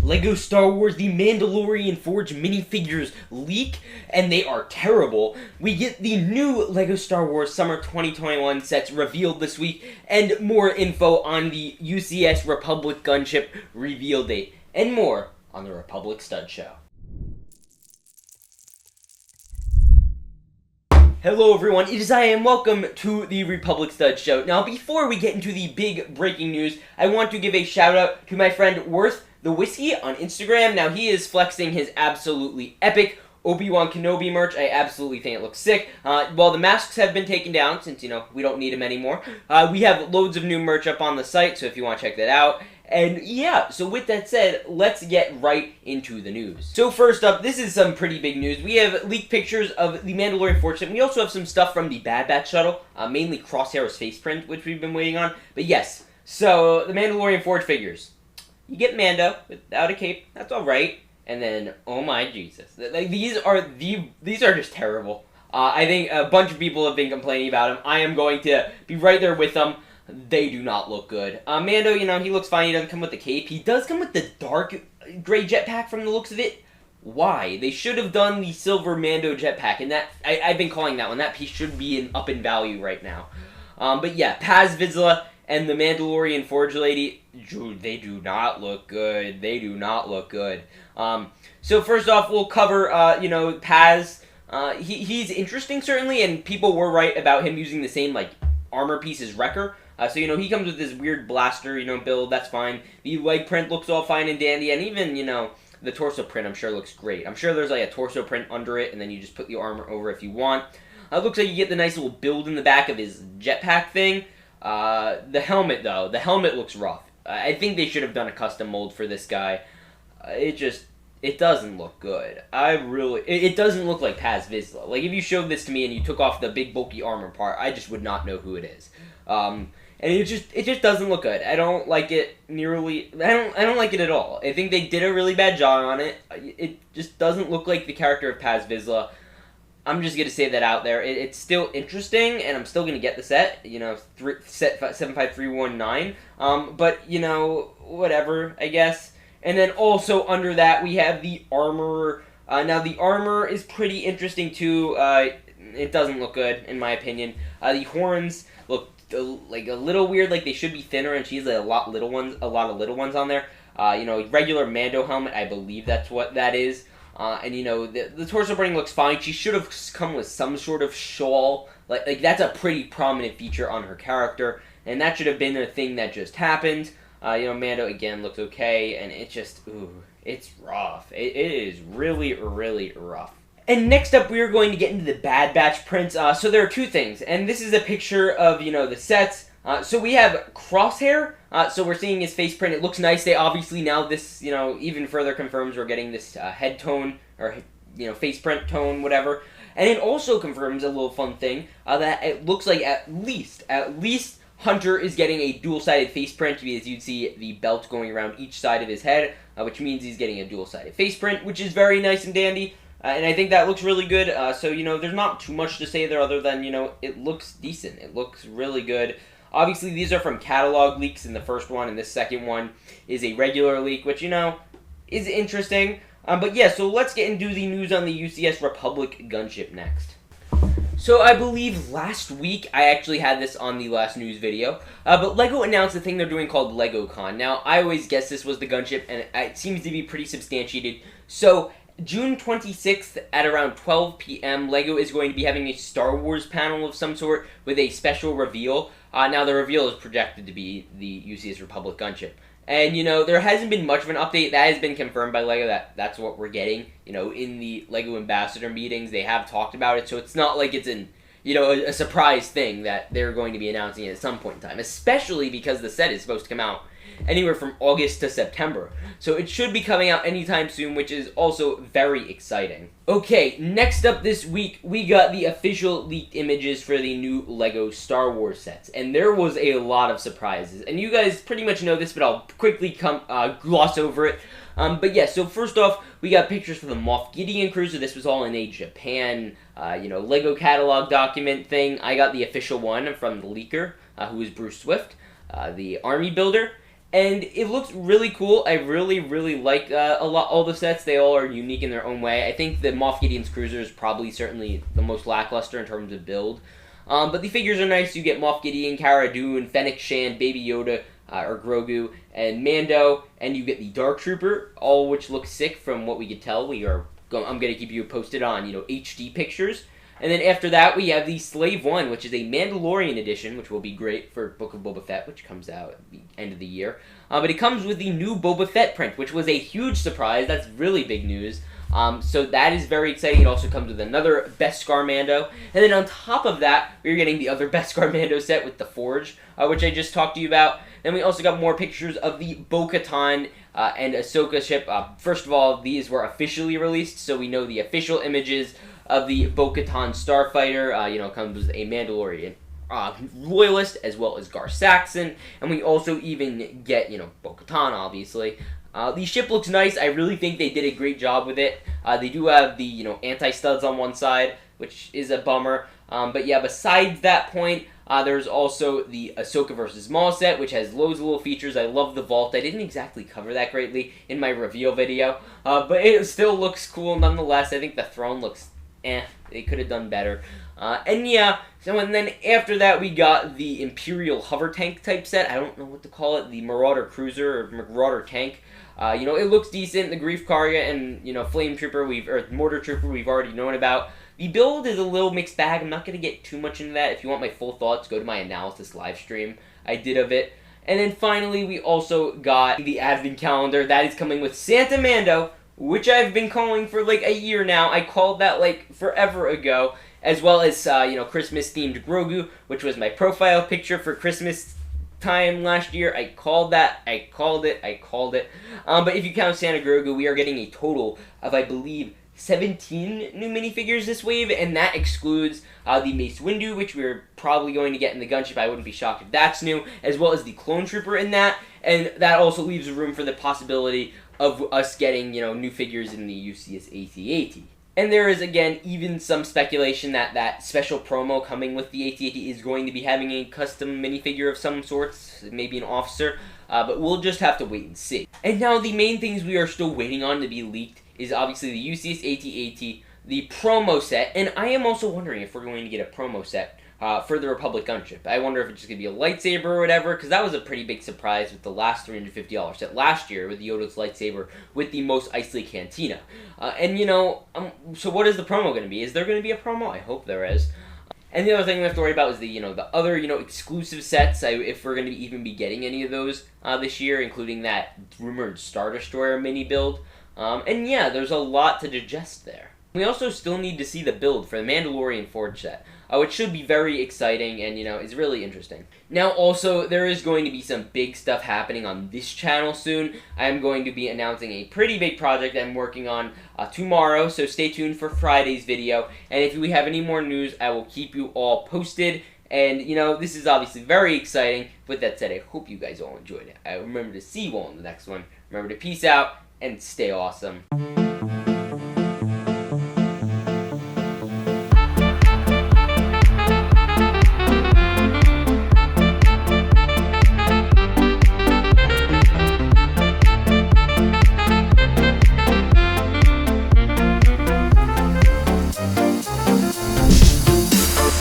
Lego Star Wars The Mandalorian Forge minifigures leak, and they are terrible. We get the new Lego Star Wars Summer 2021 sets revealed this week, and more info on the UCS Republic Gunship reveal date, and more on the Republic Stud Show. Hello everyone, it is I, and welcome to the Republic Stud Show. Now, before we get into the big breaking news, I want to give a shout out to my friend Worth the Whiskey on Instagram. Now, he is flexing his absolutely epic Obi-Wan Kenobi merch. I absolutely think it looks sick. While the masks have been taken down, since, we don't need them anymore, we have loads of new merch up on the site, so if you want to check that out. And yeah, so with that said, let's get right into the news. So first up, this is some pretty big news. We have leaked pictures of the Mandalorian Forge, and we also have some stuff from the Bad Batch shuttle, mainly Crosshair's face print, which we've been waiting on. But yes, so the Mandalorian Forge figures. You get Mando without a cape, that's alright. And then, oh my Jesus, like these are just terrible. I think a bunch of people have been complaining about them. I am going to be right there with them. They do not look good. Mando, he looks fine. He doesn't come with the cape. He does come with the dark gray jetpack from the looks of it. Why? They should have done the silver Mando jetpack, and I've been calling that one. That piece should be up in value right now. But yeah, Paz Vizsla and the Mandalorian Forge Lady, they do not look good. They do not look good. So first off, we'll cover, Paz. He's interesting, certainly, and people were right about him using the same, armor piece as Wrecker. So, he comes with this weird blaster, build, that's fine. The leg print looks all fine and dandy, and even, the torso print, I'm sure, looks great. I'm sure there's, a torso print under it, and then you just put the armor over if you want. It looks like you get the nice little build in the back of his jetpack thing. The helmet, though, the helmet looks rough. I think they should have done a custom mold for this guy. It doesn't look good. It doesn't look like Paz Vizsla. Like, if you showed this to me and you took off the big bulky armor part, I just would not know who it is. And it just doesn't look good. I don't like it nearly. I don't like it at all. I think they did a really bad job on it. It just doesn't look like the character of Paz Vizsla. I'm just gonna say that out there. It's still interesting, and I'm still gonna get the set. Set 75319. But whatever, I guess. And then also under that we have the armor. Now the armor is pretty interesting too. It doesn't look good in my opinion. The horns look like a little weird, like they should be thinner, and she has a lot of little ones on there. Regular Mando helmet, I believe that's what that is. And the torso bring looks fine. She should have come with some sort of shawl. Like that's a pretty prominent feature on her character, and that should have been a thing that just happened. Mando again looks okay, and it's rough. It is really, really rough. And next up, we are going to get into the Bad Batch prints. So there are two things, and this is a picture of, the sets. So we have Crosshair. So we're seeing his face print. It looks nice. They obviously now this, even further confirms we're getting this head tone, or, face print tone, whatever. And it also confirms a little fun thing, that it looks like at least Hunter is getting a dual-sided face print, because you'd see the belt going around each side of his head, which means he's getting a dual-sided face print, which is very nice and dandy. And I think that looks really good. So, there's not too much to say there other than, it looks decent. It looks really good. Obviously, these are from catalog leaks in the first one, and this second one is a regular leak, which, is interesting. But yeah, so let's get into the news on the UCS Republic Gunship next. So I believe last week, I actually had this on the last news video, but LEGO announced a thing they're doing called LEGOCon. Now, I always guessed this was the Gunship, and it seems to be pretty substantiated. So, June 26th at around 12 p.m., LEGO is going to be having a Star Wars panel of some sort with a special reveal. Now, the reveal is projected to be the UCS Republic Gunship. And, there hasn't been much of an update. That has been confirmed by LEGO that's what we're getting. In the LEGO ambassador meetings, they have talked about it. So it's not like it's a surprise thing that they're going to be announcing it at some point in time. Especially because the set is supposed to come out anywhere from August to September. So it should be coming out anytime soon, which is also very exciting. Okay, next up this week, we got the official leaked images for the new LEGO Star Wars sets. And there was a lot of surprises. And you guys pretty much know this, but I'll quickly gloss over it. But yeah, so first off, we got pictures for the Moff Gideon cruiser. This was all in a Japan, LEGO catalog document thing. I got the official one from the leaker, who is Bruce Swift, the army builder. And it looks really cool. I really like all the sets. They all are unique in their own way. I think the Moff Gideon's Cruiser is probably certainly the most lackluster in terms of build. But the figures are nice. You get Moff Gideon, Cara Dune, Fennec Shand, Baby Yoda, or Grogu, and Mando, and you get the Dark Trooper, all which look sick from what we could tell. I'm going to keep you posted on, HD pictures. And then after that, we have the Slave One, which is a Mandalorian edition, which will be great for Book of Boba Fett, which comes out at the end of the year. But it comes with the new Boba Fett print, which was a huge surprise. That's really big news. So that is very exciting. It also comes with another Beskar Mando. And then on top of that, we're getting the other Beskar Mando set with the Forge, which I just talked to you about. Then we also got more pictures of the Bo-Katan and Ahsoka ship. First of all, these were officially released, so we know the official images of the Bo-Katan Starfighter. Comes with a Mandalorian Loyalist, as well as Gar Saxon. And we also even get, Bo-Katan, obviously. The ship looks nice. I really think they did a great job with it. They do have the, anti-studs on one side, which is a bummer. But yeah, besides that point, there's also the Ahsoka vs. Maul set, which has loads of little features. I love the vault. I didn't exactly cover that greatly in my reveal video, but it still looks cool nonetheless. I think the throne looks they could have done better. And then after that, we got the Imperial hover tank type set. I don't know what to call it, the Marauder Cruiser or Marauder Tank. It looks decent. The Grief Karga and, Flame Trooper, or Mortar Trooper, we've already known about. The build is a little mixed bag. I'm not going to get too much into that. If you want my full thoughts, go to my analysis live stream I did of it. And then finally, we also got the Advent Calendar. That is coming with Santa Mando, which I've been calling for like a year now. I called that like forever ago. As well as, Christmas-themed Grogu, which was my profile picture for Christmas time last year. I called that. I called it. But if you count Santa Grogu, we are getting a total of, I believe, 17 new minifigures this wave, and that excludes the Mace Windu, which we're probably going to get in the Gunship. I wouldn't be shocked if that's new, as well as the Clone Trooper in that, and that also leaves room for the possibility of us getting, new figures in the UCS AT-AT. And there is, again, even some speculation that that special promo coming with the AT-AT is going to be having a custom minifigure of some sorts, maybe an officer, but we'll just have to wait and see. And now the main things we are still waiting on to be leaked is obviously the UCS AT-AT, the promo set, and I am also wondering if we're going to get a promo set for the Republic Gunship. I wonder if it's just going to be a lightsaber or whatever, because that was a pretty big surprise with the last $350 set last year with Yoda's lightsaber with the Mos Eisley Cantina. So what is the promo going to be? Is there going to be a promo? I hope there is. And the other thing we have to worry about is the other, exclusive sets, if we're going to even be getting any of those this year, including that rumored Star Destroyer mini build. There's a lot to digest there. We also still need to see the build for the Mandalorian Forge set, which should be very exciting and, is really interesting. Now, also, there is going to be some big stuff happening on this channel soon. I am going to be announcing a pretty big project I'm working on tomorrow, so stay tuned for Friday's video. And if we have any more news, I will keep you all posted. And, this is obviously very exciting. With that said, I hope you guys all enjoyed it. I remember to see you all in the next one. Remember to peace out and stay awesome.